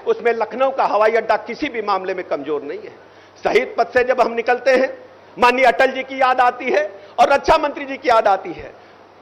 उसमें लखनऊ का हवाई अड्डा किसी भी मामले में कमजोर नहीं है। शहीद पथ से जब हम निकलते हैं, माननीय अटल जी की याद आती है और रक्षा मंत्री जी की याद आती है।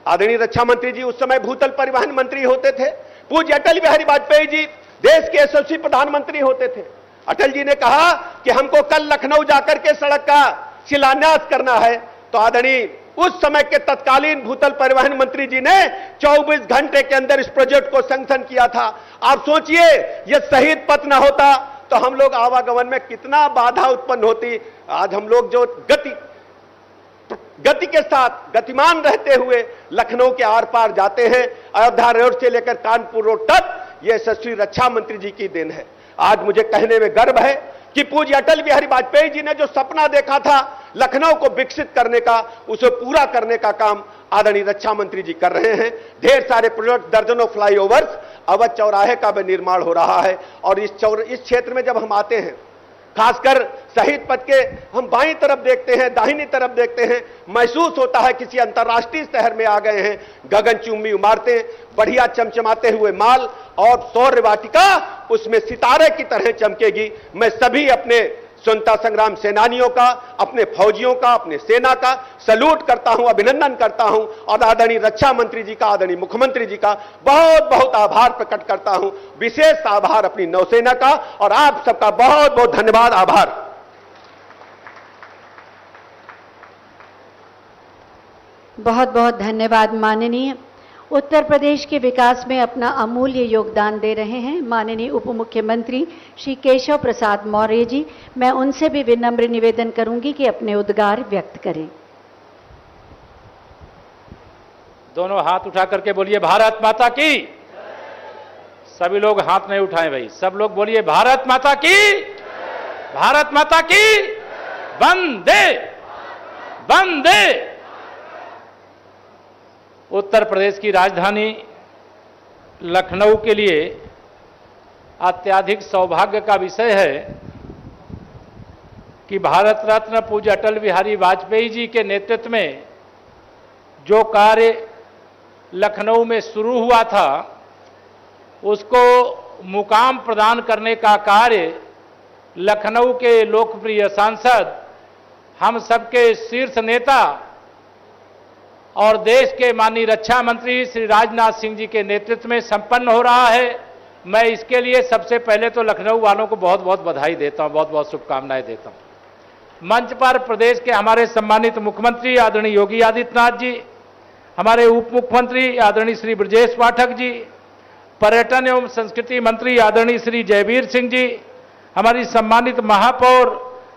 आदरणीय रक्षा मंत्री जी उस समय भूतल परिवहन मंत्री होते थे। पूज्य अटल बिहारी वाजपेयी जी देश के यशस्वी प्रधानमंत्री होते थे। अटल जी ने कहा कि हमको कल लखनऊ जाकर के सड़क का शिलान्यास करना है, तो आदरणीय उस समय के तत्कालीन भूतल परिवहन मंत्री जी ने 24 घंटे के अंदर इस प्रोजेक्ट को सैंक्शन किया था। आप सोचिए, यह शहीद पथ ना होता तो हम लोग आवागमन में कितना बाधा उत्पन्न होती। आज हम लोग जो गति के साथ गतिमान रहते हुए लखनऊ के आर पार जाते हैं, अयोध्या रोड से लेकर कानपुर रोड तक, यह यशस्वी रक्षा मंत्री जी की देन है। आज मुझे कहने में गर्व है कि पूज्य अटल बिहारी वाजपेयी जी ने जो सपना देखा था लखनऊ को विकसित करने का, उसे पूरा करने का काम आदरणीय रक्षा मंत्री जी कर रहे हैं। ढेर सारे प्रोजेक्ट, दर्जनों फ्लाईओवर्स, अवध चौराहे का भी निर्माण हो रहा है। और इस क्षेत्र में जब हम आते हैं, खासकर शहीद पथ के हम बाईं तरफ देखते हैं, दाहिनी तरफ देखते हैं, महसूस होता है किसी अंतर्राष्ट्रीय शहर में आ गए हैं। गगनचुंबी इमारतें, बढ़िया चमचमाते हुए माल और सौर वाटिका उसमें सितारे की तरह चमकेगी। मैं सभी अपने स्वतंत्रता संग्राम सेनानियों का, अपने फौजियों का, अपने सेना का सैल्यूट करता हूं, अभिनंदन करता हूं और आदरणीय रक्षा मंत्री जी का, आदरणीय मुख्यमंत्री जी का बहुत बहुत आभार प्रकट करता हूं। विशेष आभार अपनी नौसेना का और आप सबका बहुत बहुत धन्यवाद, आभार। बहुत बहुत धन्यवाद। माननीय उत्तर प्रदेश के विकास में अपना अमूल्य योगदान दे रहे हैं माननीय उप मुख्यमंत्री श्री केशव प्रसाद मौर्य जी। मैं उनसे भी विनम्र निवेदन करूंगी कि अपने उद्गार व्यक्त करें। दोनों हाथ उठा करके बोलिए भारत माता की। सभी लोग हाथ नहीं उठाएं भाई, सब लोग बोलिए भारत माता की, भारत माता की, वंदे वंदे। उत्तर प्रदेश की राजधानी लखनऊ के लिए अत्यधिक सौभाग्य का विषय है कि भारत रत्न पूज्य अटल बिहारी वाजपेयी जी के नेतृत्व में जो कार्य लखनऊ में शुरू हुआ था, उसको मुकाम प्रदान करने का कार्य लखनऊ के लोकप्रिय सांसद, हम सबके शीर्ष नेता और देश के माननीय रक्षा मंत्री श्री राजनाथ सिंह जी के नेतृत्व में संपन्न हो रहा है। मैं इसके लिए सबसे पहले तो लखनऊ वालों को बहुत बहुत बधाई देता हूं, बहुत बहुत शुभकामनाएं देता हूं। मंच पर प्रदेश के हमारे सम्मानित मुख्यमंत्री आदरणीय योगी आदित्यनाथ जी, हमारे उप मुख्यमंत्री आदरणीय श्री ब्रजेश पाठक जी, पर्यटन एवं संस्कृति मंत्री आदरणीय श्री जयवीर सिंह जी, हमारी सम्मानित महापौर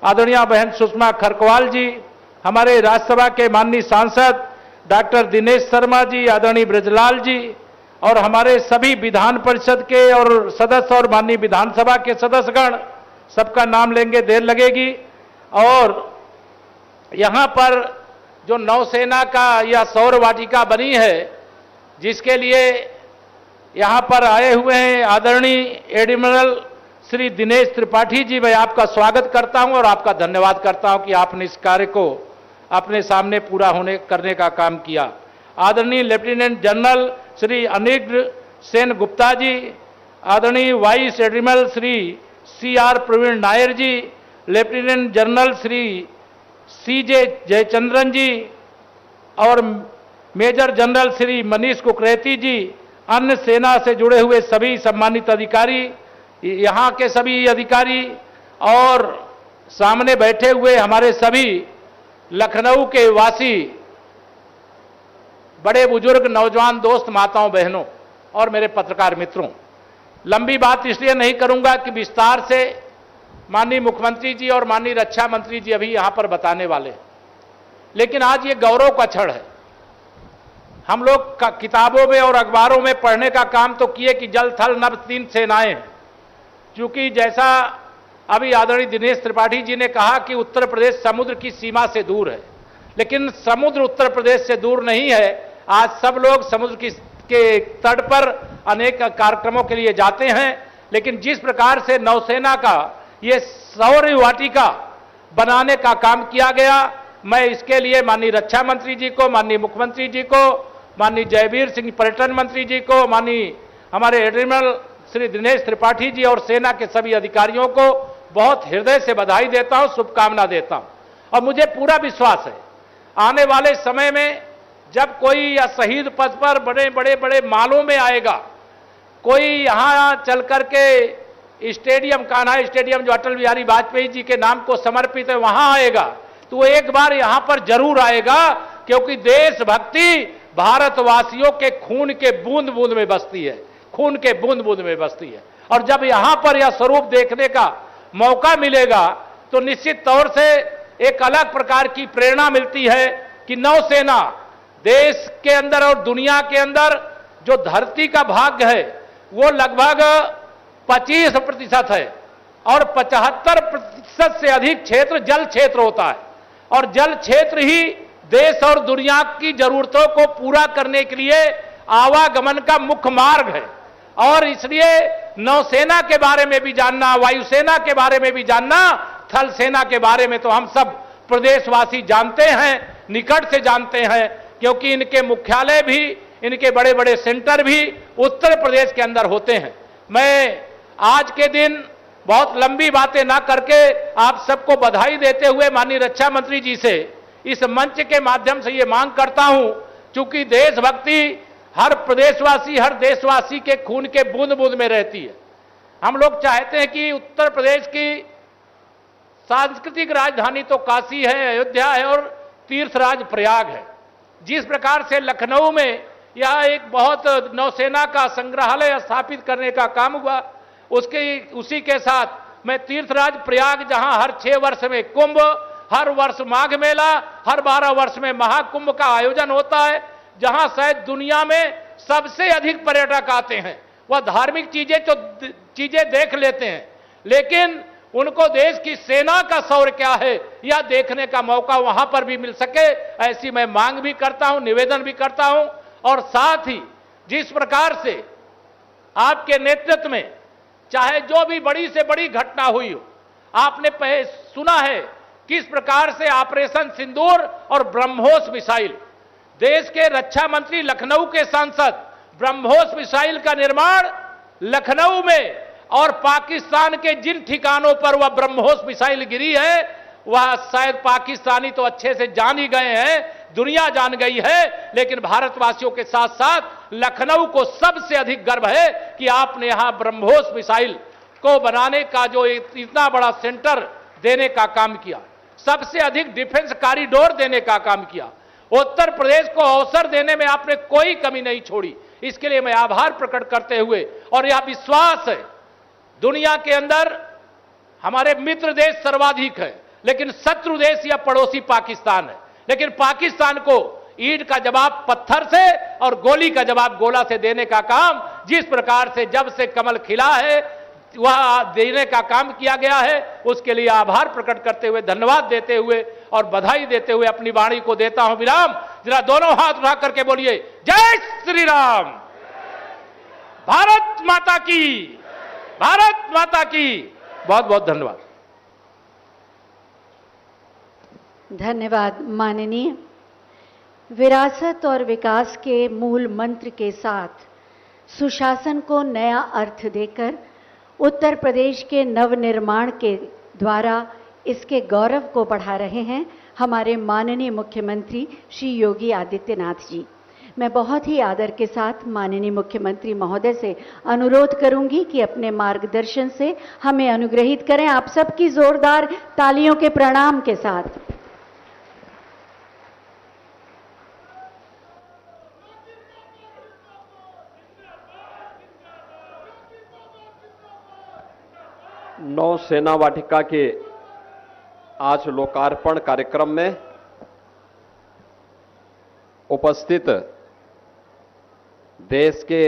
आदरणीय बहन सुषमा खरकवाल जी, हमारे राज्यसभा के माननीय सांसद डॉक्टर दिनेश शर्मा जी, आदरणीय ब्रजलाल जी और हमारे सभी विधान परिषद के और सदस्य और माननीय विधानसभा के सदस्यगण, सबका नाम लेंगे देर लगेगी। और यहाँ पर जो नौसेना का यह सौर वाटिका बनी है, जिसके लिए यहाँ पर आए हुए हैं आदरणीय एडमिरल श्री दिनेश त्रिपाठी जी, मैं आपका स्वागत करता हूँ और आपका धन्यवाद करता हूँ कि आपने इस कार्य को अपने सामने पूरा करने का काम किया। आदरणीय लेफ्टिनेंट जनरल श्री अनिग्र सेन गुप्ता जी, आदरणीय vice admiral Shri CR Praveen Nair ji, lieutenant general Shri CJ Jayachandran ji और मेजर जनरल श्री मनीष कुकरेती जी, अन्य सेना से जुड़े हुए सभी सम्मानित अधिकारी, यहाँ के सभी अधिकारी और सामने बैठे हुए हमारे सभी लखनऊ के वासी, बड़े बुजुर्ग, नौजवान दोस्त, माताओं बहनों और मेरे पत्रकार मित्रों, लंबी बात इसलिए नहीं करूंगा कि विस्तार से माननीय मुख्यमंत्री जी और माननीय रक्षा मंत्री जी अभी यहां पर बताने वाले, लेकिन आज ये गौरव का क्षण है। हम लोग किताबों में और अखबारों में पढ़ने का काम तो किए कि जल थल नभ 3 सेनाएं, क्योंकि जैसा अभी आदरणीय दिनेश त्रिपाठी जी ने कहा कि उत्तर प्रदेश समुद्र की सीमा से दूर है, लेकिन समुद्र उत्तर प्रदेश से दूर नहीं है। आज सब लोग समुद्र के तट पर अनेक कार्यक्रमों के लिए जाते हैं, लेकिन जिस प्रकार से नौसेना का ये सौर वाटिका बनाने का काम किया गया, मैं इसके लिए माननीय रक्षा मंत्री जी को, माननीय मुख्यमंत्री जी को, माननीय जयवीर सिंह पर्यटन मंत्री जी को, माननीय हमारे एडमिरल श्री दिनेश त्रिपाठी जी और सेना के सभी अधिकारियों को बहुत हृदय से बधाई देता हूं, शुभकामना देता हूं। और मुझे पूरा विश्वास है आने वाले समय में जब कोई या शहीद पथ पर बड़े मालों में आएगा, कोई यहां चल करके स्टेडियम, कान्हा स्टेडियम जो अटल बिहारी वाजपेयी जी के नाम को समर्पित है, वहां आएगा, तो वो एक बार यहां पर जरूर आएगा, क्योंकि देशभक्ति भारतवासियों के खून के बूंद बूंद में बसती है, खून के बूंद बूंद में बसती है। और जब यहां पर यह स्वरूप देखने का मौका मिलेगा तो निश्चित तौर से एक अलग प्रकार की प्रेरणा मिलती है कि नौसेना देश के अंदर और दुनिया के अंदर जो धरती का भाग है वो लगभग 25% है और 75% से अधिक क्षेत्र जल क्षेत्र होता है, और जल क्षेत्र ही देश और दुनिया की जरूरतों को पूरा करने के लिए आवागमन का मुख्य मार्ग है। और इसलिए नौसेना के बारे में भी जानना, वायुसेना के बारे में भी जानना, थल सेना के बारे में तो हम सब प्रदेशवासी जानते हैं, निकट से जानते हैं, क्योंकि इनके मुख्यालय भी, इनके बड़े बड़े सेंटर भी उत्तर प्रदेश के अंदर होते हैं। मैं आज के दिन बहुत लंबी बातें ना करके आप सबको बधाई देते हुए माननीय रक्षा मंत्री जी से इस मंच के माध्यम से ये मांग करता हूं, चूंकि देशभक्ति हर प्रदेशवासी, हर देशवासी के खून के बूंद बूंद में रहती है। हम लोग चाहते हैं कि उत्तर प्रदेश की सांस्कृतिक राजधानी तो काशी है, अयोध्या है और तीर्थराज प्रयाग है। जिस प्रकार से लखनऊ में यह एक बहुत नौसेना का संग्रहालय स्थापित करने का काम हुआ, उसी के साथ मैं तीर्थराज प्रयाग, जहां हर 6 वर्ष में कुंभ, हर वर्ष माघ मेला, हर 12 वर्ष में महाकुंभ का आयोजन होता है, जहां शायद दुनिया में सबसे अधिक पर्यटक आते हैं। वह धार्मिक चीजें देख लेते हैं, लेकिन उनको देश की सेना का शौर्य क्या है यह देखने का मौका वहां पर भी मिल सके, ऐसी मैं मांग भी करता हूं, निवेदन भी करता हूं। और साथ ही जिस प्रकार से आपके नेतृत्व में चाहे जो भी बड़ी से बड़ी घटना हुई हो, आपने सुना है किस प्रकार से ऑपरेशन सिंदूर और ब्रह्मोस मिसाइल, देश के रक्षा मंत्री, लखनऊ के सांसद, ब्रह्मोस मिसाइल का निर्माण लखनऊ में और पाकिस्तान के जिन ठिकानों पर वह ब्रह्मोस मिसाइल गिरी है वह शायद पाकिस्तानी तो अच्छे से जान ही गए हैं, दुनिया जान गई है, लेकिन भारतवासियों के साथ साथ लखनऊ को सबसे अधिक गर्व है कि आपने यहां ब्रह्मोस मिसाइल को बनाने का जो इतना बड़ा सेंटर देने का काम किया, सबसे अधिक डिफेंस कॉरिडोर देने का काम किया, उत्तर प्रदेश को अवसर देने में आपने कोई कमी नहीं छोड़ी। इसके लिए मैं आभार प्रकट करते हुए, और यह विश्वास है दुनिया के अंदर हमारे मित्र देश सर्वाधिक है, लेकिन शत्रु देश या पड़ोसी पाकिस्तान है, लेकिन पाकिस्तान को ईंट का जवाब पत्थर से और गोली का जवाब गोला से देने का काम जिस प्रकार से जब से कमल खिला है वह देने का काम किया गया है, उसके लिए आभार प्रकट करते हुए, धन्यवाद देते हुए और बधाई देते हुए अपनी वाणी को देता हूं विराम। जरा दोनों हाथ उठा करके बोलिए जय श्री राम, भारत माता की, भारत माता की। बहुत बहुत धन्यवाद। धन्यवाद माननीय। विरासत और विकास के मूल मंत्र के साथ सुशासन को नया अर्थ देकर उत्तर प्रदेश के नवनिर्माण के द्वारा इसके गौरव को बढ़ा रहे हैं हमारे माननीय मुख्यमंत्री श्री योगी आदित्यनाथ जी। मैं बहुत ही आदर के साथ माननीय मुख्यमंत्री महोदय से अनुरोध करूंगी कि अपने मार्गदर्शन से हमें अनुग्रहित करें, आप सबकी जोरदार तालियों के प्रणाम के साथ। नौसेना वाटिका के आज लोकार्पण कार्यक्रम में उपस्थित देश के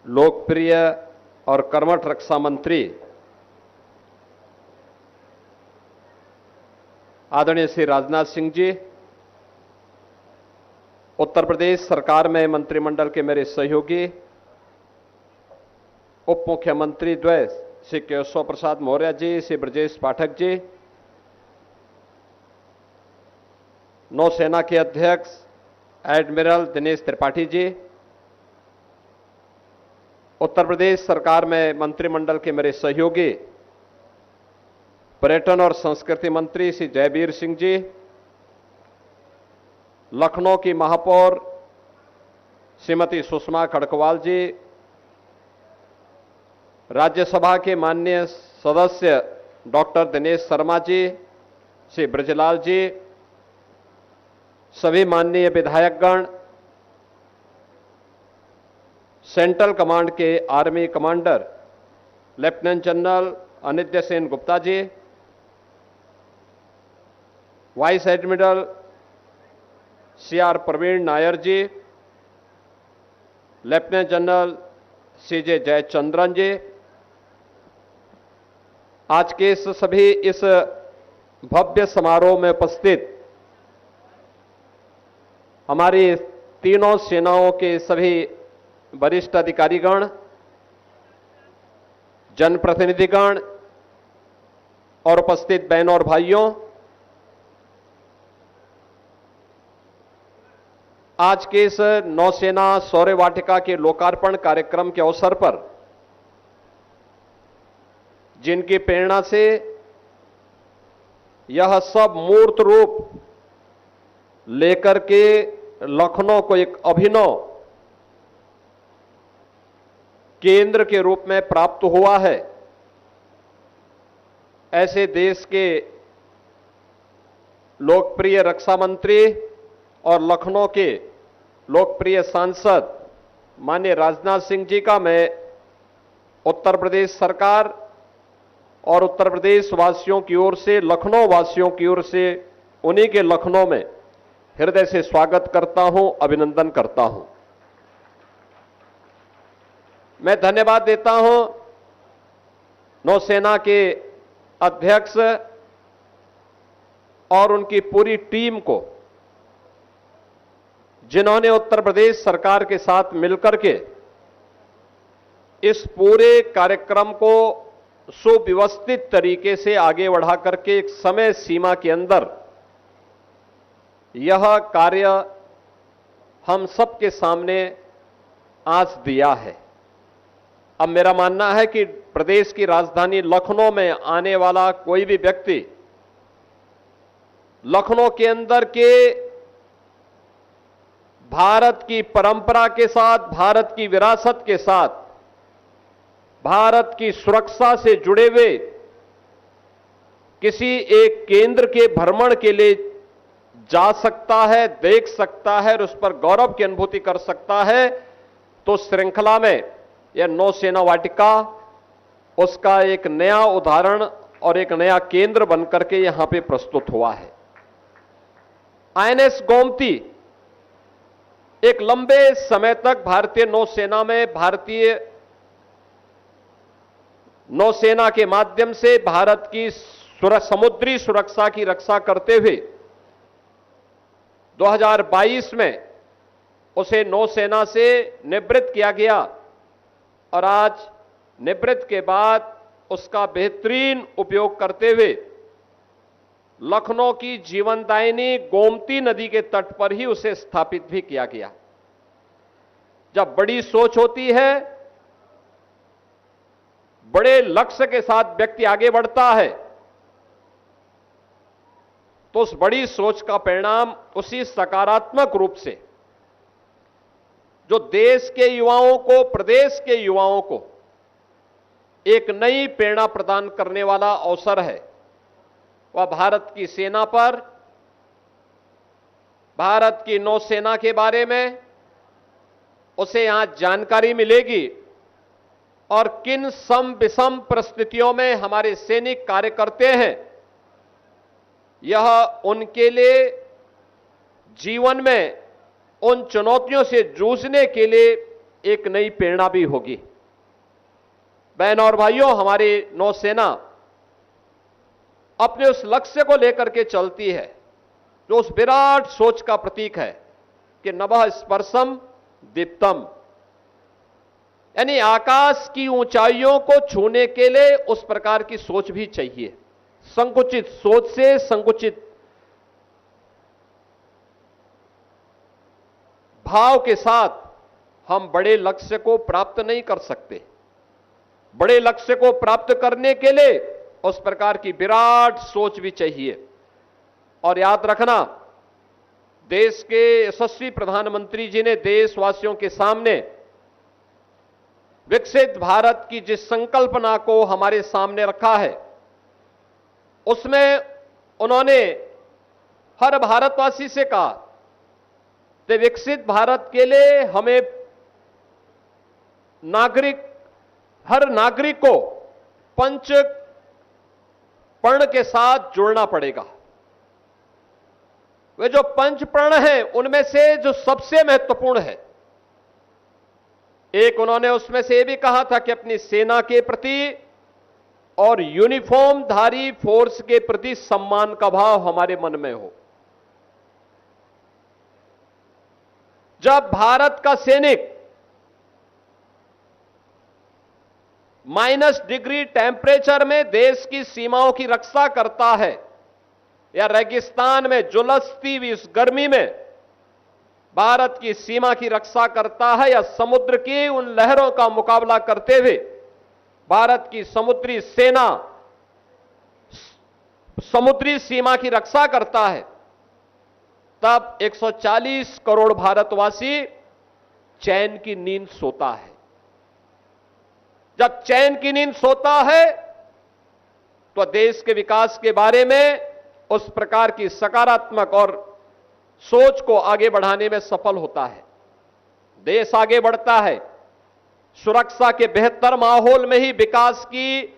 लोकप्रिय और कर्मठ रक्षा मंत्री आदरणीय श्री राजनाथ सिंह जी, उत्तर प्रदेश सरकार में मंत्रिमंडल के मेरे सहयोगी उप मुख्यमंत्री द्वय श्री केशव प्रसाद मौर्य जी, श्री ब्रजेश पाठक जी, नौसेना के अध्यक्ष एडमिरल दिनेश त्रिपाठी जी, उत्तर प्रदेश सरकार में मंत्रिमंडल के मेरे सहयोगी पर्यटन और संस्कृति मंत्री श्री जयवीर सिंह जी, लखनऊ की महापौर श्रीमती सुषमा खड़कवाल जी, राज्यसभा के माननीय सदस्य डॉक्टर दिनेश शर्मा जी, श्री ब्रजलाल जी, सभी माननीय विधायकगण, सेंट्रल कमांड के army commander lieutenant general Anindya Sen Gupta ji, vice admiral CR Praveen Nair ji, lieutenant general CJ Jayachandran ji, आज के इस भव्य समारोह में उपस्थित हमारी तीनों सेनाओं के सभी वरिष्ठ अधिकारीगण, जनप्रतिनिधिगण और उपस्थित बहनों और भाइयों, आज के इस नौसेना शौर्य वाटिका के लोकार्पण कार्यक्रम के अवसर पर जिनकी प्रेरणा से यह सब मूर्त रूप लेकर के लखनऊ को एक अभिनव केंद्र के रूप में प्राप्त हुआ है, ऐसे देश के लोकप्रिय रक्षा मंत्री और लखनऊ के लोकप्रिय सांसद माननीय राजनाथ सिंह जी का मैं उत्तर प्रदेश सरकार और उत्तर प्रदेश वासियों की ओर से, लखनऊ वासियों की ओर से उन्हीं के लखनऊ में हृदय से स्वागत करता हूं, अभिनंदन करता हूं। मैं धन्यवाद देता हूं नौसेना के अध्यक्ष और उनकी पूरी टीम को, जिन्होंने उत्तर प्रदेश सरकार के साथ मिलकर के इस पूरे कार्यक्रम को सुव्यवस्थित तरीके से आगे बढ़ा करके एक समय सीमा के अंदर यह कार्य हम सबके सामने आज दिया है। अब मेरा मानना है कि प्रदेश की राजधानी लखनऊ में आने वाला कोई भी व्यक्ति लखनऊ के अंदर के भारत की परंपरा के साथ, भारत की विरासत के साथ, भारत की सुरक्षा से जुड़े हुए किसी एक केंद्र के भ्रमण के लिए जा सकता है, देख सकता है और उस पर गौरव की अनुभूति कर सकता है। तो श्रृंखला में यह नौसेना वाटिका उसका एक नया उदाहरण और एक नया केंद्र बनकर के यहां पे प्रस्तुत हुआ है। आईएनएस गोमती एक लंबे समय तक भारतीय नौसेना में, भारतीय नौसेना के माध्यम से भारत की समुद्री सुरक्षा की रक्षा करते हुए 2022 में उसे नौसेना से निवृत्त किया गया और आज निवृत्त के बाद उसका बेहतरीन उपयोग करते हुए लखनऊ की जीवनदायिनी गोमती नदी के तट पर ही उसे स्थापित भी किया गया। जब बड़ी सोच होती है, बड़े लक्ष्य के साथ व्यक्ति आगे बढ़ता है, तो उस बड़ी सोच का परिणाम उसी सकारात्मक रूप से जो देश के युवाओं को, प्रदेश के युवाओं को एक नई प्रेरणा प्रदान करने वाला अवसर है, वह भारत की सेना पर, भारत की नौसेना के बारे में उसे यहां जानकारी मिलेगी और किन सम विषम परिस्थितियों में हमारे सैनिक कार्य करते हैं, यह उनके लिए जीवन में उन चुनौतियों से जूझने के लिए एक नई प्रेरणा भी होगी। बहनों और भाइयों, हमारी नौसेना अपने उस लक्ष्य को लेकर के चलती है जो उस विराट सोच का प्रतीक है कि नभः स्पर्शम दीप्तम, यानी आकाश की ऊंचाइयों को छूने के लिए उस प्रकार की सोच भी चाहिए। संकुचित सोच से संकुचित भाव के साथ हम बड़े लक्ष्य को प्राप्त नहीं कर सकते। बड़े लक्ष्य को प्राप्त करने के लिए उस प्रकार की विराट सोच भी चाहिए। और याद रखना, देश के यशस्वी प्रधानमंत्री जी ने देशवासियों के सामने विकसित भारत की जिस संकल्पना को हमारे सामने रखा है, उसमें उन्होंने हर भारतवासी से कहा कि विकसित भारत के लिए हमें हर नागरिक को पंच प्रण के साथ जुड़ना पड़ेगा। वे जो पंच प्रण हैं, उनमें से जो सबसे महत्वपूर्ण है, एक उन्होंने उसमें से यह भी कहा था कि अपनी सेना के प्रति और यूनिफॉर्म धारी फोर्स के प्रति सम्मान का भाव हमारे मन में हो। जब भारत का सैनिक -डिग्री टेम्परेचर में देश की सीमाओं की रक्षा करता है, या रेगिस्तान में झुलसती हुई इस गर्मी में भारत की सीमा की रक्षा करता है, या समुद्र की उन लहरों का मुकाबला करते हुए भारत की समुद्री सेना समुद्री सीमा की रक्षा करता है, तब 140 करोड़ भारतवासी चैन की नींद सोता है। जब चैन की नींद सोता है तो देश के विकास के बारे में उस प्रकार की सकारात्मक और सोच को आगे बढ़ाने में सफल होता है। देश आगे बढ़ता है। सुरक्षा के बेहतर माहौल में ही विकास की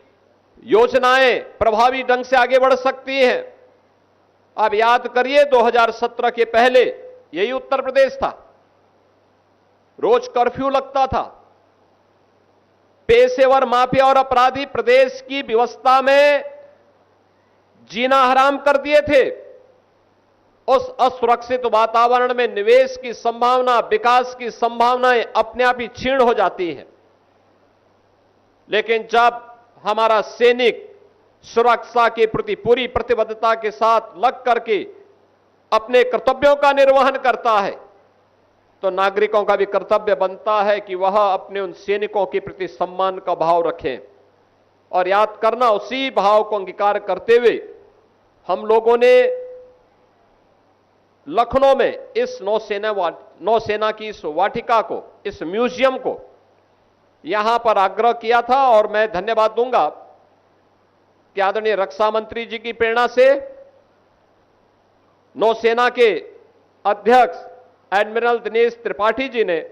योजनाएं प्रभावी ढंग से आगे बढ़ सकती हैं। अब याद करिए, 2017 के पहले यही उत्तर प्रदेश था, रोज कर्फ्यू लगता था, पेशेवर माफिया और अपराधी प्रदेश की व्यवस्था में जीना हराम कर दिए थे। उस असुरक्षित वातावरण में निवेश की संभावना, विकास की संभावनाएं अपने आप ही क्षीण हो जाती हैं। लेकिन जब हमारा सैनिक सुरक्षा के प्रति पूरी प्रतिबद्धता के साथ लग करके अपने कर्तव्यों का निर्वहन करता है, तो नागरिकों का भी कर्तव्य बनता है कि वह अपने उन सैनिकों के प्रति सम्मान का भाव रखें। और याद करना, उसी भाव को अंगीकार करते हुए हम लोगों ने लखनऊ में इस नौसेना की इस वाटिका को, इस म्यूजियम को यहां पर आग्रह किया था। और मैं धन्यवाद दूंगा कि आदरणीय रक्षा मंत्री जी की प्रेरणा से नौसेना के अध्यक्ष एडमिरल दिनेश त्रिपाठी जी ने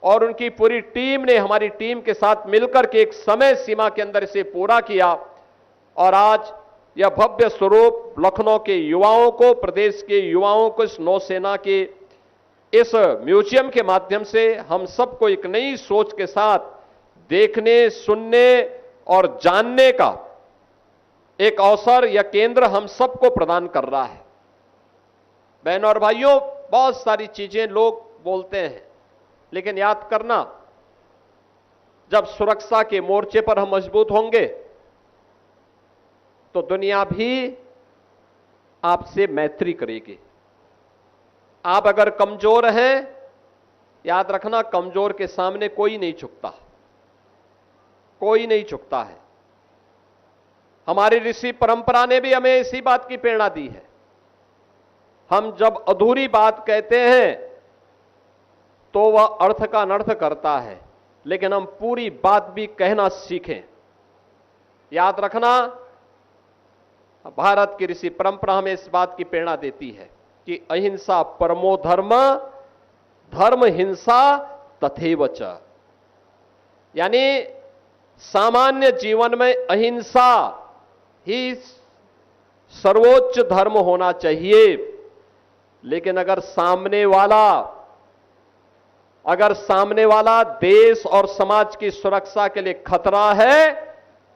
और उनकी पूरी टीम ने हमारी टीम के साथ मिलकर के एक समय सीमा के अंदर इसे पूरा किया। और आज यह भव्य स्वरूप लखनऊ के युवाओं को, प्रदेश के युवाओं को इस नौसेना के इस म्यूजियम के माध्यम से हम सबको एक नई सोच के साथ देखने, सुनने और जानने का एक अवसर या केंद्र हम सबको प्रदान कर रहा है। बहनों और भाइयों, बहुत सारी चीजें लोग बोलते हैं, लेकिन याद करना, जब सुरक्षा के मोर्चे पर हम मजबूत होंगे तो दुनिया भी आपसे मैत्री करेगी। आप अगर कमजोर हैं, याद रखना, कमजोर के सामने कोई नहीं झुकता, कोई नहीं झुकता है। हमारी ऋषि परंपरा ने भी हमें इसी बात की प्रेरणा दी है। हम जब अधूरी बात कहते हैं तो वह अर्थ का अनर्थ करता है, लेकिन हम पूरी बात भी कहना सीखें। याद रखना, भारत की ऋषि परंपरा हमें इस बात की प्रेरणा देती है कि अहिंसा परमो धर्म, धर्म हिंसा तथैव च। यानी सामान्य जीवन में अहिंसा ही सर्वोच्च धर्म होना चाहिए, लेकिन अगर सामने वाला देश और समाज की सुरक्षा के लिए खतरा है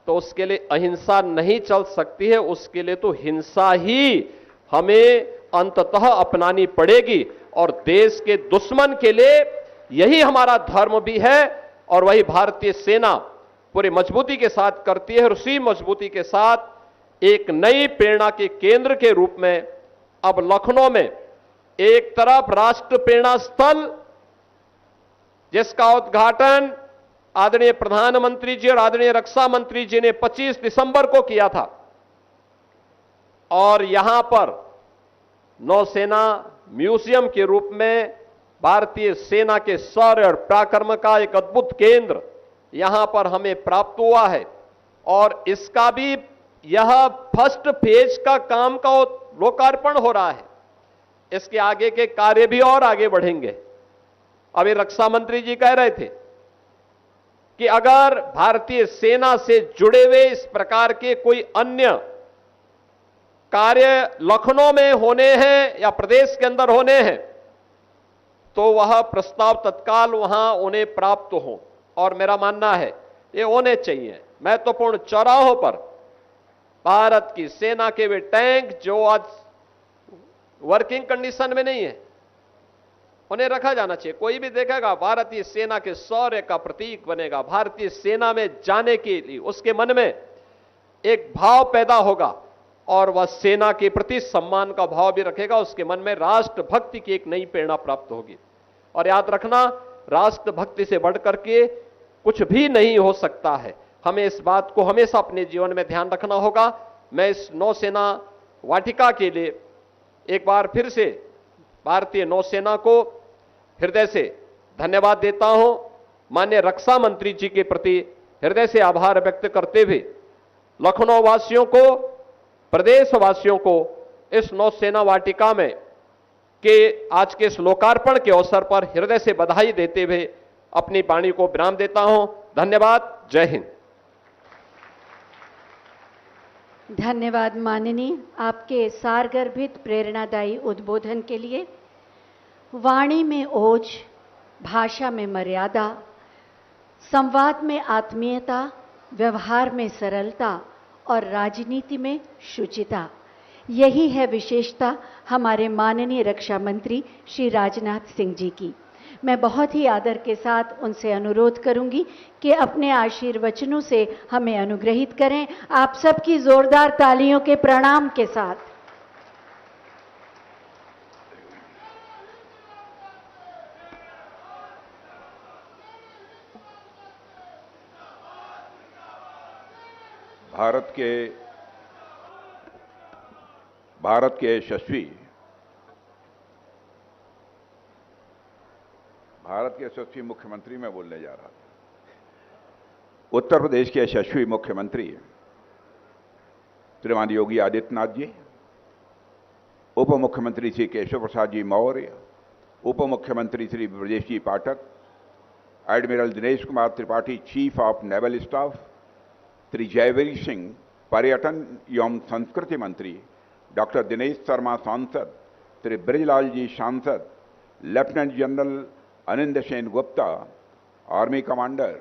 तो उसके लिए अहिंसा नहीं चल सकती है, उसके लिए तो हिंसा ही हमें अंततः अपनानी पड़ेगी। और देश के दुश्मन के लिए यही हमारा धर्म भी है और वही भारतीय सेना पूरी मजबूती के साथ करती है। और उसी मजबूती के साथ एक नई प्रेरणा के केंद्र के रूप में अब लखनऊ में एक तरफ राष्ट्र प्रेरणा स्थल जिसका उद्घाटन आदरणीय प्रधानमंत्री जी और आदरणीय रक्षा मंत्री जी ने 25 दिसंबर को किया था। और यहां पर नौसेना म्यूजियम के रूप में भारतीय सेना के शौर्य और पराक्रम का एक अद्भुत केंद्र यहां पर हमें प्राप्त हुआ है। और इसका भी यह फर्स्ट फेज का काम का लोकार्पण हो रहा है। इसके आगे के कार्य भी और आगे बढ़ेंगे। अभी रक्षा मंत्री जी कह रहे थे कि अगर भारतीय सेना से जुड़े हुए इस प्रकार के कोई अन्य कार्य लखनऊ में होने हैं या प्रदेश के अंदर होने हैं तो वह प्रस्ताव तत्काल वहां उन्हें प्राप्त हो। और मेरा मानना है ये होने चाहिए। महत्वपूर्ण चौराहों पर भारत की सेना के वे टैंक जो आज वर्किंग कंडीशन में नहीं है उन्हें रखा जाना चाहिए। कोई भी देखेगा भारतीय सेना के शौर्य का प्रतीक बनेगा। भारतीय सेना में जाने के लिए उसके मन में एक भाव पैदा होगा और वह सेना के प्रति सम्मान का भाव भी रखेगा। उसके मन में राष्ट्रभक्ति की एक नई प्रेरणा प्राप्त होगी। और याद रखना, राष्ट्रभक्ति से बढ़कर के कुछ भी नहीं हो सकता है। हमें इस बात को हमेशा अपने जीवन में ध्यान रखना होगा। मैं इस नौसेना वाटिका के लिए एक बार फिर से भारतीय नौसेना को हृदय से धन्यवाद देता हूं। माननीय रक्षा मंत्री जी के प्रति हृदय से आभार व्यक्त करते हुए लखनऊ वासियों को, प्रदेश वासियों को इस नौसेना वाटिका में के आज के इस लोकार्पण के अवसर पर हृदय से बधाई देते हुए अपनी वाणी को विराम देता हूं। धन्यवाद। जय हिंद। धन्यवाद माननीय, आपके सारगर्भित प्रेरणादायी उद्बोधन के लिए। वाणी में ओज, भाषा में मर्यादा, संवाद में आत्मीयता, व्यवहार में सरलता और राजनीति में शुचिता, यही है विशेषता हमारे माननीय रक्षा मंत्री श्री राजनाथ सिंह जी की। मैं बहुत ही आदर के साथ उनसे अनुरोध करूंगी कि अपने आशीर्वचनों से हमें अनुग्रहित करें। आप सबकी जोरदार तालियों के प्रणाम के साथ। भारत के यशस्वी मुख्यमंत्री मैं बोलने जा रहा था। उत्तर प्रदेश के यशस्वी मुख्यमंत्री श्रीमान योगी आदित्यनाथ जी, उप मुख्यमंत्री श्री केशव प्रसाद जी मौर्य, उप मुख्यमंत्री Shri Brajesh ji Pathak, admiral Dinesh Kumar Tripathi chief of naval staff, Shri Jaiveer Singh पर्यटन एवं संस्कृति मंत्री, डॉक्टर दिनेश शर्मा सांसद, श्री ब्रजलाल जी सांसद, lieutenant general Anindya Sen Gupta army commander,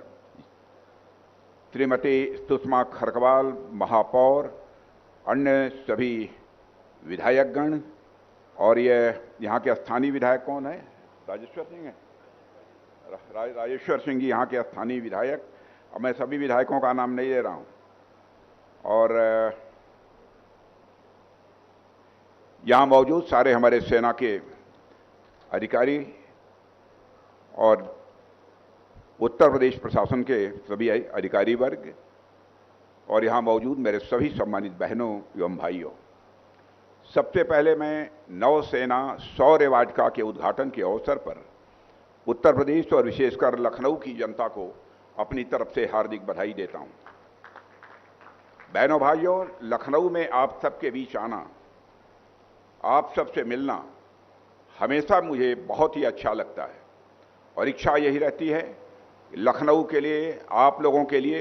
Shrimati Sushma Kharkwal महापौर, अन्य सभी विधायकगण और ये यहाँ के स्थानीय विधायक कौन है? राजेश्वर सिंह है। राजेश्वर सिंह जी यहाँ के स्थानीय विधायक। अब मैं सभी विधायकों का नाम नहीं ले रहा हूँ। और यहाँ मौजूद सारे हमारे सेना के अधिकारी और उत्तर प्रदेश प्रशासन के सभी अधिकारी वर्ग और यहाँ मौजूद मेरे सभी सम्मानित बहनों एवं भाइयों, सबसे पहले मैं नौसेना शौर्य वाटिका के उद्घाटन के अवसर पर उत्तर प्रदेश और विशेषकर लखनऊ की जनता को अपनी तरफ से हार्दिक बधाई देता हूँ। बहनों भाइयों, लखनऊ में आप सबके बीच आना, आप सबसे मिलना हमेशा मुझे बहुत ही अच्छा लगता है और इच्छा यही रहती है लखनऊ के लिए, आप लोगों के लिए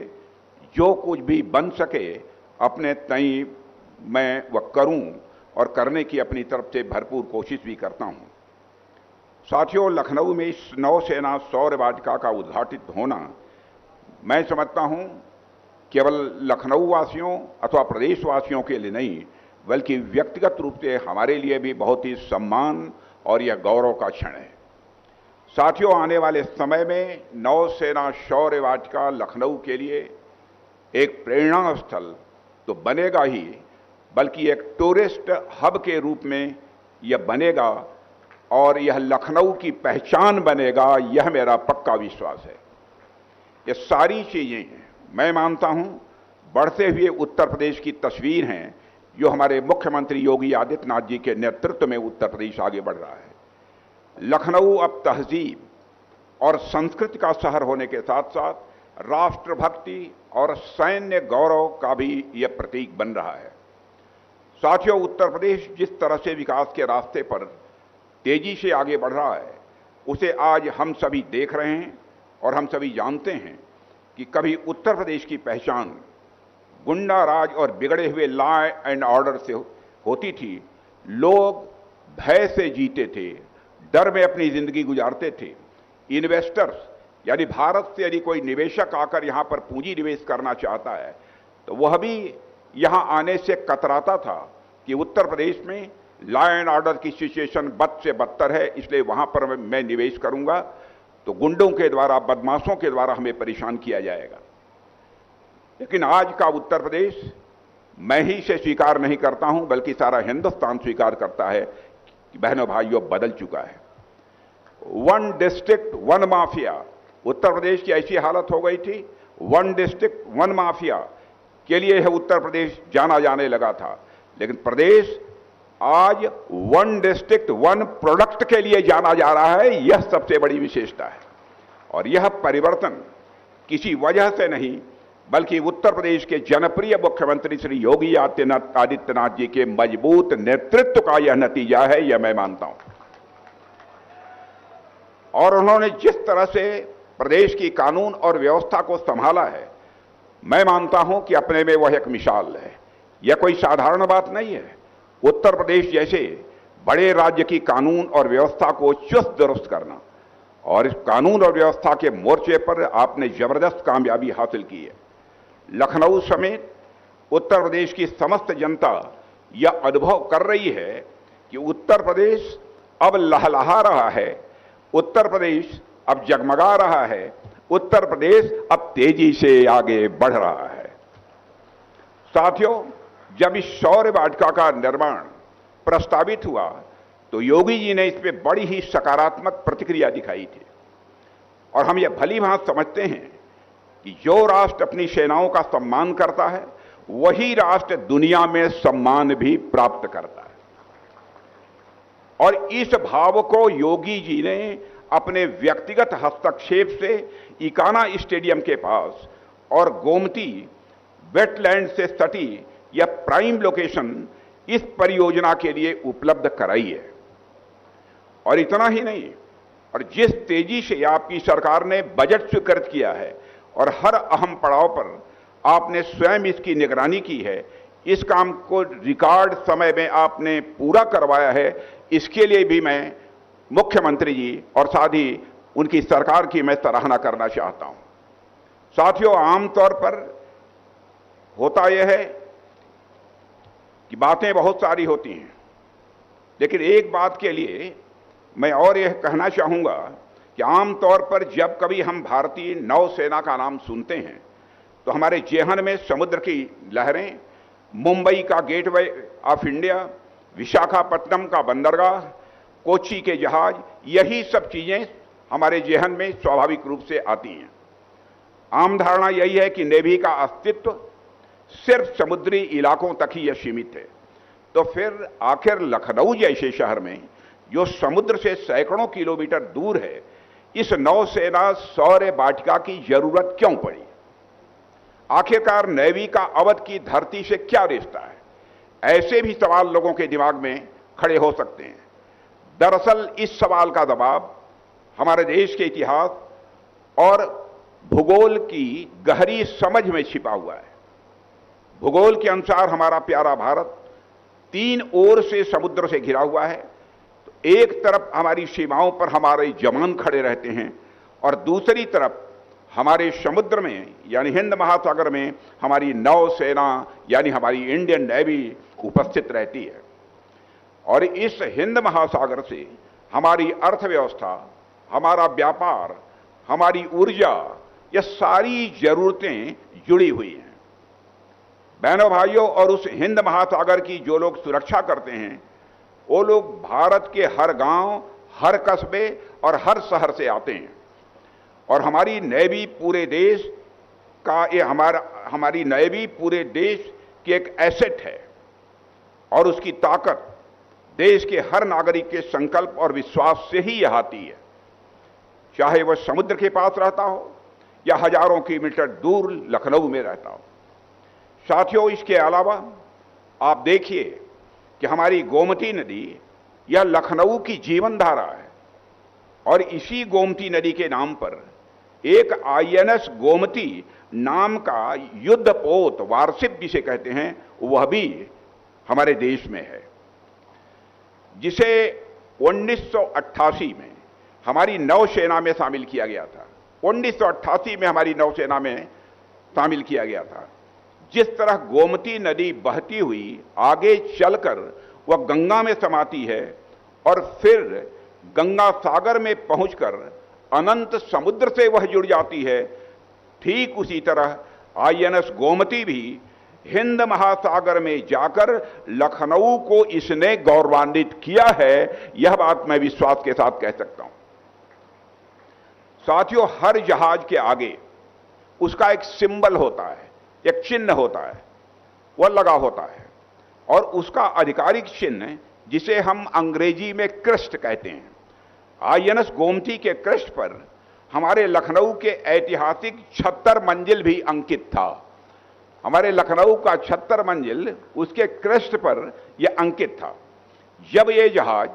जो कुछ भी बन सके अपने तई मैं वह करूं और करने की अपनी तरफ से भरपूर कोशिश भी करता हूं। साथियों, लखनऊ में इस नौसेना शौर्य वाटिका का उद्घाटित होना मैं समझता हूं केवल लखनऊ वासियों अथवा प्रदेश वासियों के लिए नहीं बल्कि व्यक्तिगत रूप से हमारे लिए भी बहुत ही सम्मान और यह गौरव का क्षण है। साथियों, आने वाले समय में नौसेना शौर्य वाटिका लखनऊ के लिए एक प्रेरणा स्थल तो बनेगा ही बल्कि एक टूरिस्ट हब के रूप में यह बनेगा और यह लखनऊ की पहचान बनेगा, यह मेरा पक्का विश्वास है। ये सारी चीजें मैं मानता हूं बढ़ते हुए उत्तर प्रदेश की तस्वीर हैं, जो हमारे मुख्यमंत्री योगी आदित्यनाथ जी के नेतृत्व में उत्तर प्रदेश आगे बढ़ रहा है। लखनऊ अब तहजीब और संस्कृति का शहर होने के साथ साथ राष्ट्रभक्ति और सैन्य गौरव का भी यह प्रतीक बन रहा है। साथियों, उत्तर प्रदेश जिस तरह से विकास के रास्ते पर तेजी से आगे बढ़ रहा है, उसे आज हम सभी देख रहे हैं और हम सभी जानते हैं कि कभी उत्तर प्रदेश की पहचान गुंडा राज और बिगड़े हुए लॉ एंड ऑर्डर से होती थी। लोग भय से जीते थे, डर में अपनी जिंदगी गुजारते थे। इन्वेस्टर्स यानी भारत से यदि कोई निवेशक आकर यहां पर पूंजी निवेश करना चाहता है तो वह भी यहां आने से कतराता था कि उत्तर प्रदेश में लॉ एंड ऑर्डर की सिचुएशन बद से बदतर है, इसलिए वहां पर मैं निवेश करूंगा तो गुंडों के द्वारा, बदमाशों के द्वारा हमें परेशान किया जाएगा। लेकिन आज का उत्तर प्रदेश मैं ही से स्वीकार नहीं करता हूं, बल्कि सारा हिंदुस्तान स्वीकार करता है कि बहनों भाइयों बदल चुका है। One district one mafia, Uttar Pradesh की ऐसी हालत हो गई थी, वन डिस्ट्रिक्ट वन माफिया के लिए यह उत्तर प्रदेश जाना जाने लगा था। लेकिन प्रदेश आज वन डिस्ट्रिक्ट वन प्रोडक्ट के लिए जाना जा रहा है, यह सबसे बड़ी विशेषता है। और यह परिवर्तन किसी वजह से नहीं, बल्कि उत्तर प्रदेश के जनप्रिय मुख्यमंत्री श्री योगी आदित्यनाथ जी के मजबूत नेतृत्व का यह नतीजा है, यह मैं मानता हूं। और उन्होंने जिस तरह से प्रदेश की कानून और व्यवस्था को संभाला है, मैं मानता हूं कि अपने में वह एक मिसाल है। यह कोई साधारण बात नहीं है। उत्तर प्रदेश जैसे बड़े राज्य की कानून और व्यवस्था को चुस्त दुरुस्त करना, और इस कानून और व्यवस्था के मोर्चे पर आपने जबरदस्त कामयाबी हासिल की है। लखनऊ समेत उत्तर प्रदेश की समस्त जनता यह अनुभव कर रही है कि उत्तर प्रदेश अब लहलहा रहा है, उत्तर प्रदेश अब जगमगा रहा है, उत्तर प्रदेश अब तेजी से आगे बढ़ रहा है। साथियों, जब इस शौर्य वाटिका का निर्माण प्रस्तावित हुआ तो योगी जी ने इस पर बड़ी ही सकारात्मक प्रतिक्रिया दिखाई थी। और हम यह भली भांति समझते हैं कि जो राष्ट्र अपनी सेनाओं का सम्मान करता है, वही राष्ट्र दुनिया में सम्मान भी प्राप्त करता है। और इस भाव को योगी जी ने अपने व्यक्तिगत हस्तक्षेप से इकाना स्टेडियम के पास और गोमती वेटलैंड से सटी यह प्राइम लोकेशन इस परियोजना के लिए उपलब्ध कराई है। और इतना ही नहीं, और जिस तेजी से आपकी सरकार ने बजट स्वीकृत किया है और हर अहम पड़ाव पर आपने स्वयं इसकी निगरानी की है, इस काम को रिकॉर्ड समय में आपने पूरा करवाया है, इसके लिए भी मैं मुख्यमंत्री जी और साथ ही उनकी सरकार की मैं सराहना करना चाहता हूं। साथियों, आमतौर पर होता यह है कि बातें बहुत सारी होती हैं, लेकिन एक बात के लिए मैं और यह कहना चाहूंगा कि आमतौर पर जब कभी हम भारतीय नौसेना का नाम सुनते हैं तो हमारे जेहन में समुद्र की लहरें, मुंबई का गेटवे ऑफ इंडिया, विशाखापट्टनम का बंदरगाह, कोच्चि के जहाज, यही सब चीजें हमारे जेहन में स्वाभाविक रूप से आती हैं। आम धारणा यही है कि नेवी का अस्तित्व सिर्फ समुद्री इलाकों तक ही यह सीमित है। तो फिर आखिर लखनऊ जैसे शहर में, जो समुद्र से सैकड़ों किलोमीटर दूर है, इस नौसेना शौर्य वाटिका की जरूरत क्यों पड़ी? आखिरकार नेवी का अवध की धरती से क्या रिश्ता है? ऐसे भी सवाल लोगों के दिमाग में खड़े हो सकते हैं। दरअसल इस सवाल का जवाब हमारे देश के इतिहास और भूगोल की गहरी समझ में छिपा हुआ है। भूगोल के अनुसार हमारा प्यारा भारत 3 ओर से समुद्र से घिरा हुआ है। तो एक तरफ हमारी सीमाओं पर हमारे जवान खड़े रहते हैं और दूसरी तरफ हमारे समुद्र में यानी हिंद महासागर में हमारी नौसेना यानी हमारी इंडियन नेवी उपस्थित रहती है। और इस हिंद महासागर से हमारी अर्थव्यवस्था, हमारा व्यापार, हमारी ऊर्जा, यह सारी जरूरतें जुड़ी हुई हैं। बहनों भाइयों, और उस हिंद महासागर की जो लोग सुरक्षा करते हैं, वो लोग भारत के हर गांव, हर कस्बे और हर शहर से आते हैं। और हमारी नेवी पूरे देश का हमारी नेवी पूरे देश की एक एसेट है और उसकी ताकत देश के हर नागरिक के संकल्प और विश्वास से ही यह आती है, चाहे वह समुद्र के पास रहता हो या हजारों किलोमीटर दूर लखनऊ में रहता हो। साथियों, इसके अलावा आप देखिए कि हमारी गोमती नदी यह लखनऊ की जीवन धारा है और इसी गोमती नदी के नाम पर एक INS गोमती नाम का युद्धपोत वारशिप जिसे कहते हैं वह भी हमारे देश में है, जिसे 1988 में हमारी नौसेना में शामिल किया गया था। 1988 में हमारी नौसेना में शामिल किया गया था। जिस तरह गोमती नदी बहती हुई आगे चलकर वह गंगा में समाती है और फिर गंगा सागर में पहुंचकर अनंत समुद्र से वह जुड़ जाती है, ठीक उसी तरह INS गोमती भी हिंद महासागर में जाकर लखनऊ को इसने गौरवान्वित किया है। यह बात मैं विश्वास के साथ कह सकता हूं। साथियों, हर जहाज के आगे उसका एक सिंबल होता है, एक चिन्ह होता है, वह लगा होता है और उसका आधिकारिक चिन्ह जिसे हम अंग्रेजी में क्रेस्ट कहते हैं। INS गोमती के क्रेस्ट पर हमारे लखनऊ के ऐतिहासिक 76 मंजिल भी अंकित था। हमारे लखनऊ का 76 मंजिल उसके क्रेस्ट पर यह अंकित था। जब यह जहाज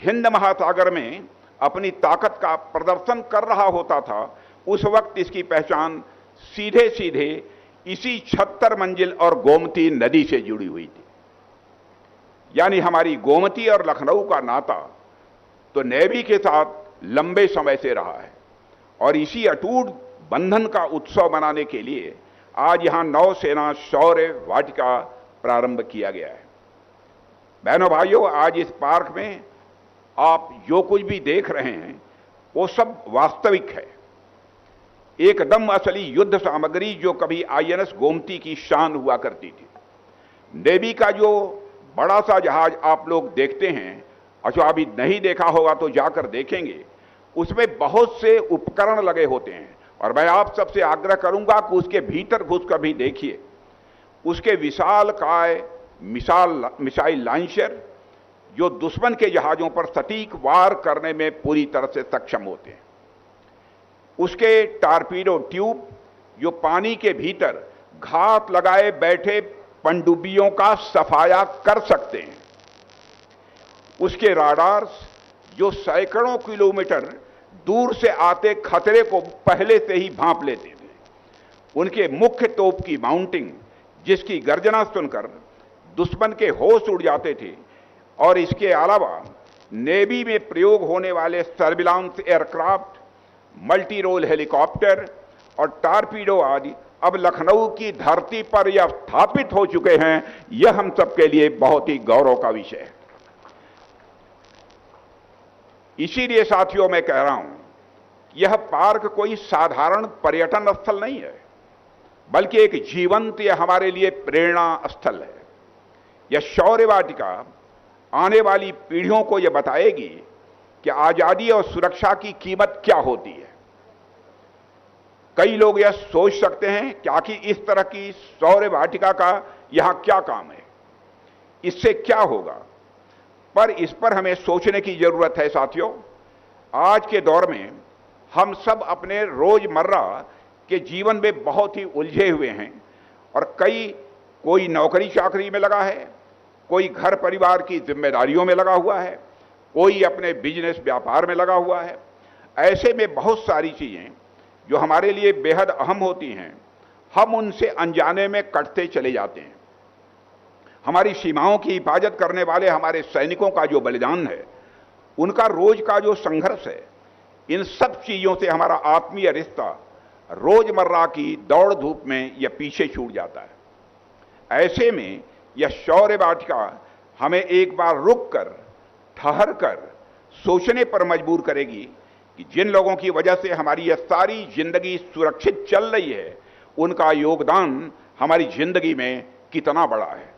हिंद महासागर में अपनी ताकत का प्रदर्शन कर रहा होता था, उस वक्त इसकी पहचान सीधे सीधे इसी 76 मंजिल और गोमती नदी से जुड़ी हुई थी। यानी हमारी गोमती और लखनऊ का नाता तो नेवी के साथ लंबे समय से रहा है और इसी अटूट बंधन का उत्सव मनाने के लिए आज यहां नौसेना शौर्य वाटिका प्रारंभ किया गया है। बहनों भाइयों, आज इस पार्क में आप जो कुछ भी देख रहे हैं वो सब वास्तविक है, एकदम असली युद्ध सामग्री जो कभी INS गोमती की शान हुआ करती थी। नेवी का जो बड़ा सा जहाज आप लोग देखते हैं और जो अभी नहीं देखा होगा तो जाकर देखेंगे, उसमें बहुत से उपकरण लगे होते हैं और मैं आप सबसे आग्रह करूंगा कि उसके भीतर घुसकर भी देखिए। उसके विशालकाय मिसाइल लॉन्चर जो दुश्मन के जहाजों पर सटीक वार करने में पूरी तरह से सक्षम होते हैं, उसके टारपीडो ट्यूब जो पानी के भीतर घात लगाए बैठे पनडुब्बियों का सफाया कर सकते हैं, उसके राडार्स जो सैकड़ों किलोमीटर दूर से आते खतरे को पहले से ही भांप लेते थे, उनके मुख्य तोप की माउंटिंग जिसकी गर्जना सुनकर दुश्मन के होश उड़ जाते थे, और इसके अलावा नेवी में प्रयोग होने वाले surveillance aircraft, multi role helicopter और टारपीडो आदि अब लखनऊ की धरती पर यह स्थापित हो चुके हैं। यह हम सबके लिए बहुत ही गौरव का विषय है। इसीलिए साथियों, मैं कह रहा हूं कि यह पार्क कोई साधारण पर्यटन स्थल नहीं है, बल्कि एक जीवंत यह हमारे लिए प्रेरणा स्थल है। यह शौर्य वाटिका आने वाली पीढ़ियों को यह बताएगी कि आजादी और सुरक्षा की कीमत क्या होती है। कई लोग यह सोच सकते हैं कि आखिर इस तरह की शौर्य वाटिका का यहां क्या काम है, इससे क्या होगा, पर इस पर हमें सोचने की जरूरत है। साथियों, आज के दौर में हम सब अपने रोजमर्रा के जीवन में बहुत ही उलझे हुए हैं और कोई नौकरी चाकरी में लगा है, कोई घर परिवार की जिम्मेदारियों में लगा हुआ है, कोई अपने बिजनेस व्यापार में लगा हुआ है। ऐसे में बहुत सारी चीजें जो हमारे लिए बेहद अहम होती हैं, हम उनसे अनजाने में कटते चले जाते हैं। हमारी सीमाओं की हिफाजत करने वाले हमारे सैनिकों का जो बलिदान है, उनका रोज का जो संघर्ष है, इन सब चीजों से हमारा आत्मीय रिश्ता रोजमर्रा की दौड़ धूप में यह पीछे छूट जाता है। ऐसे में यह शौर्य वाटिका हमें एक बार रुककर, ठहर कर सोचने पर मजबूर करेगी कि जिन लोगों की वजह से हमारी यह सारी जिंदगी सुरक्षित चल रही है, उनका योगदान हमारी जिंदगी में कितना बड़ा है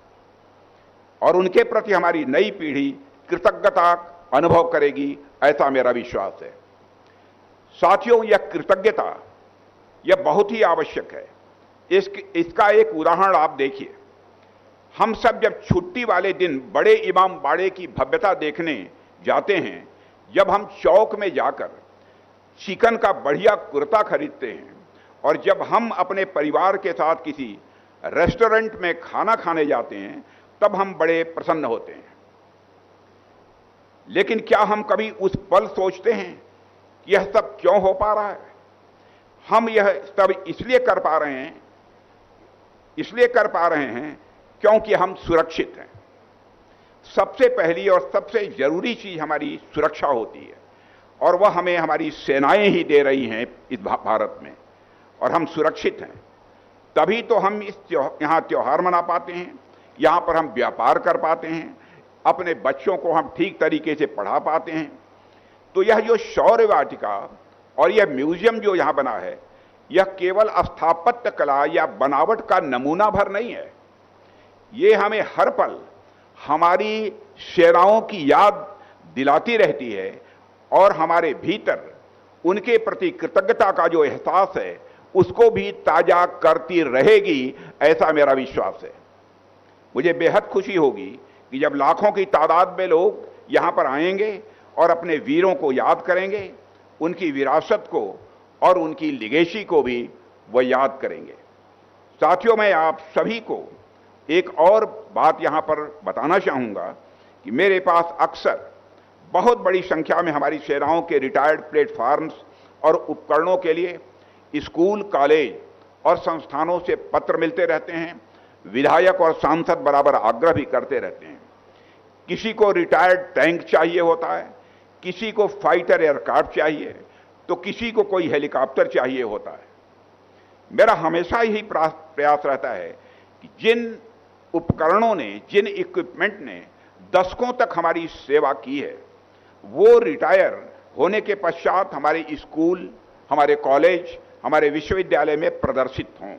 और उनके प्रति हमारी नई पीढ़ी कृतज्ञता अनुभव करेगी, ऐसा मेरा विश्वास है। साथियों, यह कृतज्ञता यह बहुत ही आवश्यक है। इसका एक उदाहरण आप देखिए। हम सब जब छुट्टी वाले दिन बड़े इमाम बाड़े की भव्यता देखने जाते हैं, जब हम चौक में जाकर चिकन का बढ़िया कुर्ता खरीदते हैं और जब हम अपने परिवार के साथ किसी रेस्टोरेंट में खाना खाने जाते हैं, तब हम बड़े प्रसन्न होते हैं। लेकिन क्या हम कभी उस पल सोचते हैं कि यह सब क्यों हो पा रहा है? हम यह सब इसलिए कर पा रहे हैं क्योंकि हम सुरक्षित हैं। सबसे पहली और सबसे जरूरी चीज हमारी सुरक्षा होती है और वह हमें हमारी सेनाएं ही दे रही हैं इस भारत में, और हम सुरक्षित हैं। तभी तो हम यहाँ त्योहार मना पाते हैं, यहाँ पर हम व्यापार कर पाते हैं, अपने बच्चों को हम ठीक तरीके से पढ़ा पाते हैं। तो यह जो शौर्य वाटिका और यह म्यूजियम जो यहाँ बना है, यह केवल स्थापत्य कला या बनावट का नमूना भर नहीं है। ये हमें हर पल हमारी सेनाओं की याद दिलाती रहती है और हमारे भीतर उनके प्रति कृतज्ञता का जो एहसास है उसको भी ताजा करती रहेगी, ऐसा मेरा विश्वास है। मुझे बेहद खुशी होगी कि जब लाखों की तादाद में लोग यहां पर आएंगे और अपने वीरों को याद करेंगे, उनकी विरासत को और उनकी लिगेसी को भी वह याद करेंगे। साथियों, मैं आप सभी को एक और बात यहां पर बताना चाहूंगा कि मेरे पास अक्सर बहुत बड़ी संख्या में हमारी सेनाओं के रिटायर्ड प्लेटफॉर्म्स और उपकरणों के लिए स्कूल, कॉलेज और संस्थानों से पत्र मिलते रहते हैं। विधायक और सांसद बराबर आग्रह भी करते रहते हैं। किसी को रिटायर्ड टैंक चाहिए होता है, किसी को फाइटर एयरक्राफ्ट चाहिए, तो किसी को कोई हेलीकॉप्टर चाहिए होता है। मेरा हमेशा यही प्रयास रहता है कि जिन उपकरणों ने, जिन इक्विपमेंट ने दशकों तक हमारी सेवा की है, वो रिटायर होने के पश्चात हमारे स्कूल, हमारे कॉलेज, हमारे विश्वविद्यालय में प्रदर्शित हों।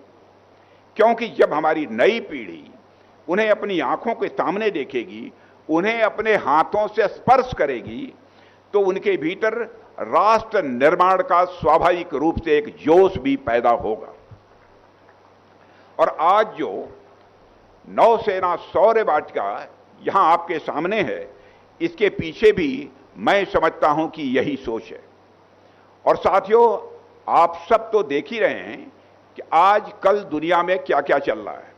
क्योंकि जब हमारी नई पीढ़ी उन्हें अपनी आंखों के सामने देखेगी, उन्हें अपने हाथों से स्पर्श करेगी, तो उनके भीतर राष्ट्र निर्माण का स्वाभाविक रूप से एक जोश भी पैदा होगा। और आज जो नौसेना शौर्य वाटिका यहां आपके सामने है, इसके पीछे भी मैं समझता हूं कि यही सोच है। और साथियों, आप सब तो देख ही रहे हैं कि आज कल दुनिया में क्या क्या चल रहा है।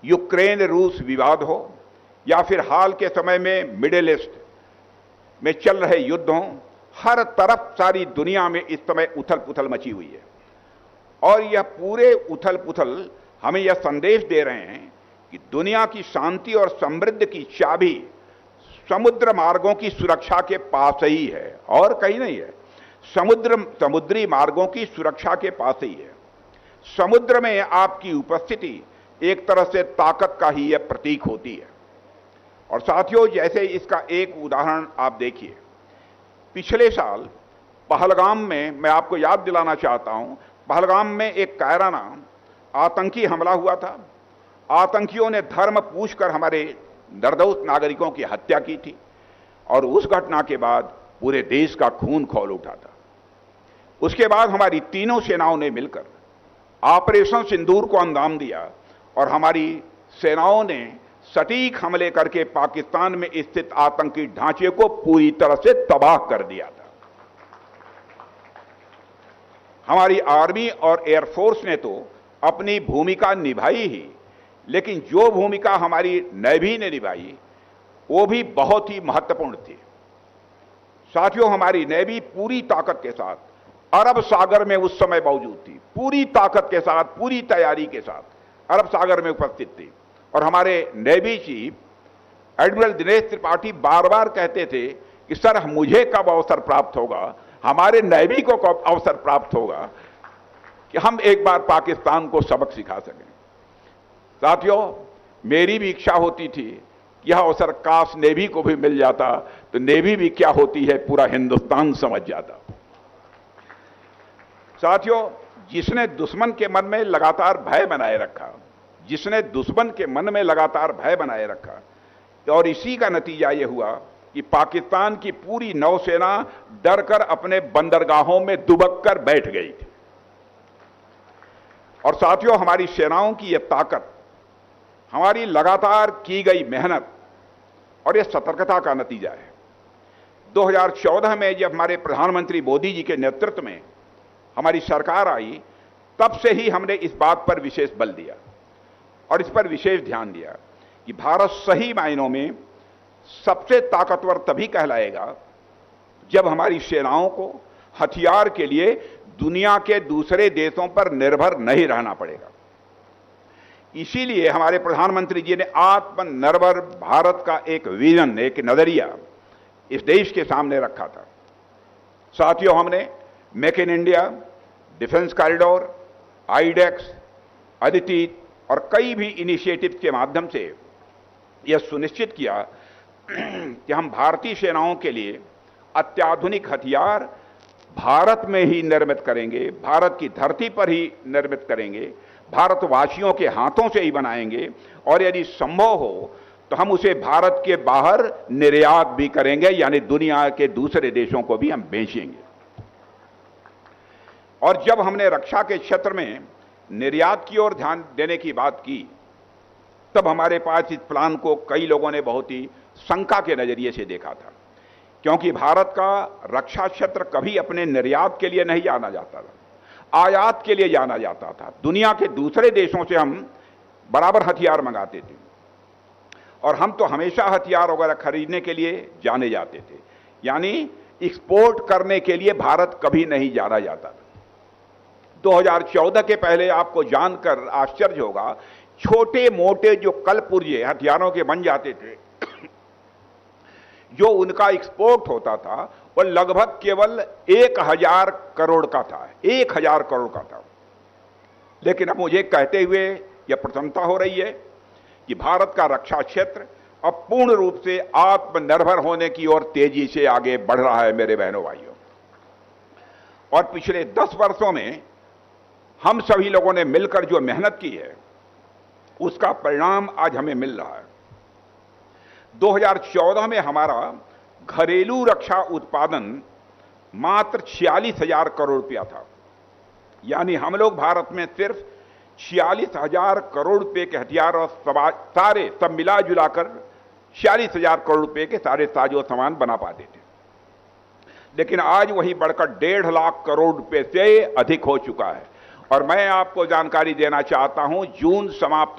यूक्रेन रूस विवाद हो या फिर हाल के समय में मिडिल ईस्ट में चल रहे युद्ध हों, हर तरफ सारी दुनिया में इस समय उथल पुथल मची हुई है। और यह पूरे उथल पुथल हमें यह संदेश दे रहे हैं कि दुनिया की शांति और समृद्धि की चाबी समुद्र मार्गों की सुरक्षा के पास ही है और कहीं नहीं है। समुद्री मार्गों की सुरक्षा के पास ही है। समुद्र में आपकी उपस्थिति एक तरह से ताकत का ही यह प्रतीक होती है। और साथियों, जैसे इसका एक उदाहरण आप देखिए, पिछले साल पहलगाम में, मैं आपको याद दिलाना चाहता हूं, पहलगाम में एक कायराना आतंकी हमला हुआ था। आतंकियों ने धर्म पूछकर हमारे निर्दोष नागरिकों की हत्या की थी और उस घटना के बाद पूरे देश का खून खौल उठा था। उसके बाद हमारी तीनों सेनाओं ने मिलकर ऑपरेशन सिंदूर को अंजाम दिया और हमारी सेनाओं ने सटीक हमले करके पाकिस्तान में स्थित आतंकी ढांचे को पूरी तरह से तबाह कर दिया था। हमारी आर्मी और एयरफोर्स ने तो अपनी भूमिका निभाई ही, लेकिन जो भूमिका हमारी नेवी ने निभाई वो भी बहुत ही महत्वपूर्ण थी। साथियों, हमारी नेवी पूरी ताकत के साथ अरब सागर में उस समय मौजूद थी, पूरी ताकत के साथ, पूरी तैयारी के साथ अरब सागर में उपस्थित थी। और हमारे navy chief admiral Dinesh Tripathi बार बार कहते थे कि सर, मुझे कब अवसर प्राप्त होगा, हमारे नेवी को कब अवसर प्राप्त होगा कि हम एक बार पाकिस्तान को सबक सिखा सकें। साथियों, मेरी भी इच्छा होती थी यह अवसर काश नेवी को भी मिल जाता, तो नेवी भी क्या होती है पूरा हिंदुस्तान समझ जाता। साथियों, जिसने दुश्मन के मन में लगातार भय बनाए रखा, जिसने दुश्मन के मन में लगातार भय बनाए रखा, और इसी का नतीजा यह हुआ कि पाकिस्तान की पूरी नौसेना डरकर अपने बंदरगाहों में दुबक कर बैठ गई थी। और साथियों, हमारी सेनाओं की यह ताकत हमारी लगातार की गई मेहनत और यह सतर्कता का नतीजा है। 2014 में जब हमारे प्रधानमंत्री मोदी जी के नेतृत्व में हमारी सरकार आई, तब से ही हमने इस बात पर विशेष बल दिया और इस पर विशेष ध्यान दिया कि भारत सही मायनों में सबसे ताकतवर तभी कहलाएगा जब हमारी सेनाओं को हथियार के लिए दुनिया के दूसरे देशों पर निर्भर नहीं रहना पड़ेगा। इसीलिए हमारे प्रधानमंत्री जी ने आत्मनिर्भर भारत का एक विजन, एक नजरिया इस देश के सामने रखा था। साथियों, हमने make in India, defence corridor, iDEX, Aditi और कई भी इनिशिएटिव के माध्यम से यह सुनिश्चित किया कि हम भारतीय सेनाओं के लिए अत्याधुनिक हथियार भारत में ही निर्मित करेंगे, भारत की धरती पर ही निर्मित करेंगे, भारतवासियों के हाथों से ही बनाएंगे और यदि संभव हो तो हम उसे भारत के बाहर निर्यात भी करेंगे, यानी दुनिया के दूसरे देशों को भी हम बेचेंगे। और जब हमने रक्षा के क्षेत्र में निर्यात की ओर ध्यान देने की बात की, तब हमारे पास इस प्लान को कई लोगों ने बहुत ही शंका के नजरिए से देखा था, क्योंकि भारत का रक्षा क्षेत्र कभी अपने निर्यात के लिए नहीं जाना जाता था, आयात के लिए जाना जाता था। दुनिया के दूसरे देशों से हम बराबर हथियार मंगाते थे और हम तो हमेशा हथियार वगैरह खरीदने के लिए जाने जाते थे, यानी एक्सपोर्ट करने के लिए भारत कभी नहीं जाना जाता था। 2014 के पहले आपको जानकर आश्चर्य होगा, छोटे मोटे जो कलपुर्जे हथियारों के बन जाते थे, जो उनका एक्सपोर्ट होता था, वो लगभग केवल 1000 करोड़ का था, 1000 करोड़ का था। लेकिन अब मुझे कहते हुए यह प्रसन्नता हो रही है कि भारत का रक्षा क्षेत्र अब पूर्ण रूप से आत्मनिर्भर होने की ओर तेजी से आगे बढ़ रहा है मेरे बहनों भाइयों। और पिछले 10 वर्षों में हम सभी लोगों ने मिलकर जो मेहनत की है, उसका परिणाम आज हमें मिल रहा है। 2014 में हमारा घरेलू रक्षा उत्पादन मात्र 46,000 करोड़ रुपया था, यानी हम लोग भारत में सिर्फ 46,000 करोड़ रुपए के हथियार और सारे सब मिला जुलाकर 46,000 करोड़ रुपए के सारे साजो सामान बना पाते थे। लेकिन आज वही बढ़कर 1.5 लाख करोड़ रुपए से अधिक हो चुका है। और मैं आपको जानकारी देना चाहता हूं, जून समाप्त हो